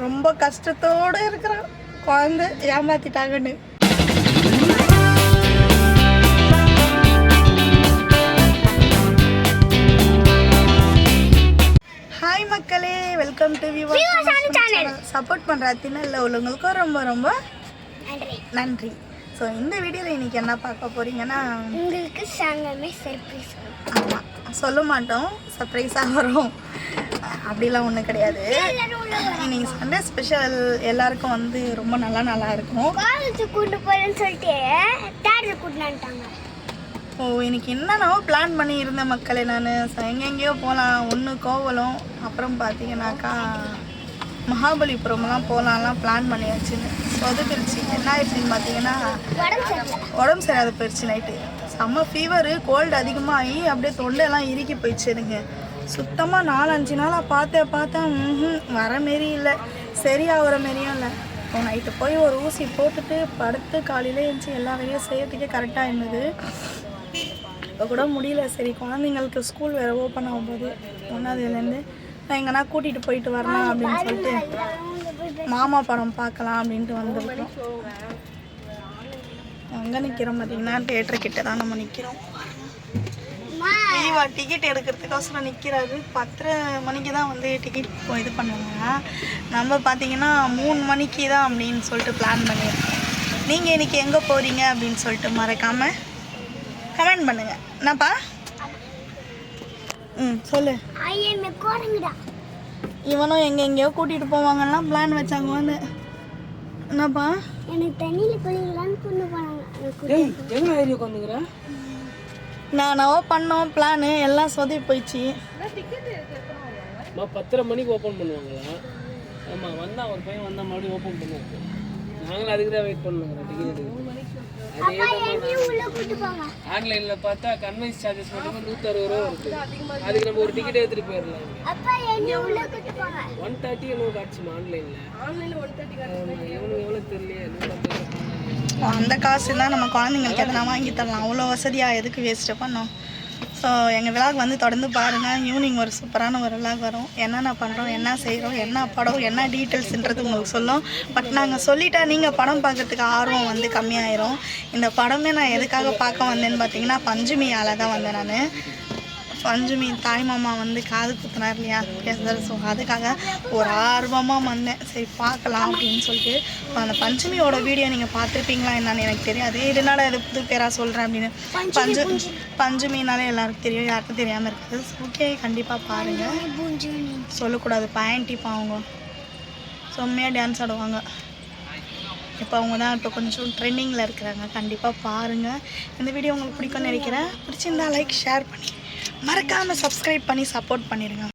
ரொம்ப கஷ்டத்தோடு இருக்கிறான் குழந்தை ஏமாத்திட்டாங்கன்னு. ஹாய் மக்களே, வெல்கம் டு சேனல். சப்போர்ட் பண்ணுற அத்தினல்ல உள்ளவங்களுக்கும் ரொம்ப ரொம்ப நன்றி. ஸோ இந்த வீடியோவில் இன்றைக்கி என்ன பார்க்க போகிறீங்கன்னா, உங்களுக்கு சங்கமே சர்ப்ரைஸ். ஆமாம், சொல்ல மாட்டோம், சர்ப்ரைஸாக வரும். அப்படிலாம் ஒன்றும் கிடையாது. இன்னைக்கு சண்டே ஸ்பெஷல். எல்லாருக்கும் வந்து ரொம்ப நல்லா இருக்கும். காலேஜுக்கு கூட்டு போகிறேன்னு சொல்லிட்டு தேட்டருக்கு கூட்டினான்ட்டாங்க. ஓ, இன்னைக்கு என்னென்னவோ பிளான் பண்ணி இருந்தேன் மக்களே. நான் எங்கெங்கேயோ போகலாம். ஒன்று கோவலம், அப்புறம் பார்த்தீங்கன்னாக்கா மகாபலிபுரம்லாம் போகலான்லாம் பிளான் பண்ணி வச்சுன்னு சொதுப்பிருச்சு. என்ன ஆயிடுச்சுன்னு பார்த்தீங்கன்னா, உடம்பு சரியாத போயிடுச்சு. நைட்டு செம்ம ஃபீவரு, கோல்டு அதிகமாகி அப்படியே தொண்டையெல்லாம் இறுக்கி போயிடுச்சு. எனக்கு சுத்தமாக 4-5 நாளாக பார்த்தேன் வர மாரி இல்லை, சரியாகிற மாரியும் இல்லை. இப்போ நைட்டு போய் ஒரு ஊசி போட்டுட்டு படுத்து காலையில் எழுந்துச்சி எல்லா வேலையும் செய்யறதுக்கே கரெக்டாக இருந்தது. இப்போ கூட முடியல. சரி, குழந்தைங்களுக்கு ஸ்கூல் வேறு ஓப்பன் ஆகும்போது 1ஆவதுலேருந்து நான் எங்கன்னா கூட்டிகிட்டு போயிட்டு வரலாம் அப்படின்னு சொல்லிட்டு மாமா படம் பார்க்கலாம் அப்படின்ட்டு வந்திருக்கோம். எங்கே நிற்கிறோம் பார்த்தீங்கன்னா, தேட்டர்கிட்ட தான் நம்ம நிற்கிறோம். டிக்கெட் எடுக்கிறதுக்கோசரம் நிற்கிறாரு. 10:30 மணிக்கு தான் வந்து டிக்கெட் இது பண்ணுவாங்க. நம்ம பார்த்தீங்கன்னா 3 மணிக்கு தான் அப்படின்னு சொல்லிட்டு பிளான் பண்ணியிருக்கோம். நீங்கள் இன்றைக்கி எங்கே போகிறீங்க அப்படின்னு சொல்லிட்டு மறக்காமல் கமெண்ட் பண்ணுங்கள். என்னப்பா? சொல்லு. இவனும் எங்கெங்கேயோ கூட்டிகிட்டு போவாங்கலாம் பிளான் வச்சாங்க. வந்து என்னப்பா? எனக்கு தண்ணியில் குளிக்கலான்னு கொண்டு போனாங்க. நானவோ பண்ணோம் பிளானு, எல்லாம் சொதப்பி போயிடுச்சு. 10:30 மணிக்கு ஓப்பன் பண்ணுவாங்களா? ஆமாம், வந்தால் ஒரு பையன் வந்தால் மறுபடியும் ஓப்பன் பண்ணுவோம். நாங்களும் அதுக்கு தான் வெயிட் பண்ணுவோம் டிக்கெட். ஆன்லைனில் பார்த்தா கன்வென்ஸ் சார்ஜஸ் மட்டும் 160 ரூபா இருக்குது. அதுக்கு நம்ம ஒரு டிக்கெட் எடுத்துகிட்டு போயிடலாம். 130 என்னவோ காட்சிமா ஆன்லைனில். எவ்வளோ தெரியலையே. அந்த காசு தான் நம்ம குழந்தைங்களுக்கு எதனா வாங்கி தரலாம். அவ்வளோ வசதியாக எதுக்கு வேஸ்ட்டு பண்ணோம். ஸோ எங்கள் விலாக் வந்து தொடர்ந்து பாருங்கள். ஈவினிங் ஒரு சூப்பரான ஒரு விலாக் வரும். என்னென்ன பண்ணுறோம், என்ன செய்கிறோம், என்ன படம், என்ன டீட்டெயில்ஸுன்றது உங்களுக்கு சொல்லும். பட் நாங்கள் சொல்லிட்டா நீங்கள் படம் பார்க்குறதுக்கு ஆர்வம் வந்து கம்மியாயிரும். இந்த படமே நான் எதுக்காக பார்க்க வந்தேன்னு பார்த்தீங்கன்னா, பஞ்சமியால் தான் வந்தேன். நான் பஞ்சமி தாய்மாமா வந்து காது குத்துனார் இல்லையா, பேசுகிறார். ஸோ அதுக்காக ஒரு ஆர்வமாக வந்தேன். சரி பார்க்கலாம் அப்படின்னு சொல்லிட்டு. அந்த பஞ்சமியோட வீடியோ நீங்கள் பார்த்துருப்பீங்களா என்னன்னு எனக்கு தெரியாது. இதனால அது புது பேராக சொல்கிறேன் அப்படின்னு. பஞ்சமினாலே எல்லாருக்கும் தெரியும், யாருக்கும் தெரியாமல் இருக்குது. ஓகே, கண்டிப்பாக பாருங்கள். சொல்லக்கூடாது, பாயிண்டிப்பா அவங்க செம்மையாக டான்ஸ் ஆடுவாங்க. இப்போ அவங்க தான் இப்போ கொஞ்சம் ட்ரெண்டிங்கில் இருக்கிறாங்க. கண்டிப்பாக பாருங்கள். இந்த வீடியோ உங்களுக்கு பிடிக்கும்னு நினைக்கிறேன். பிடிச்சிருந்தா லைக், ஷேர் பண்ணி மறக்காமல் சப்ஸ்கிரைப் பண்ணி சப்போர்ட் பண்ணிடுங்க.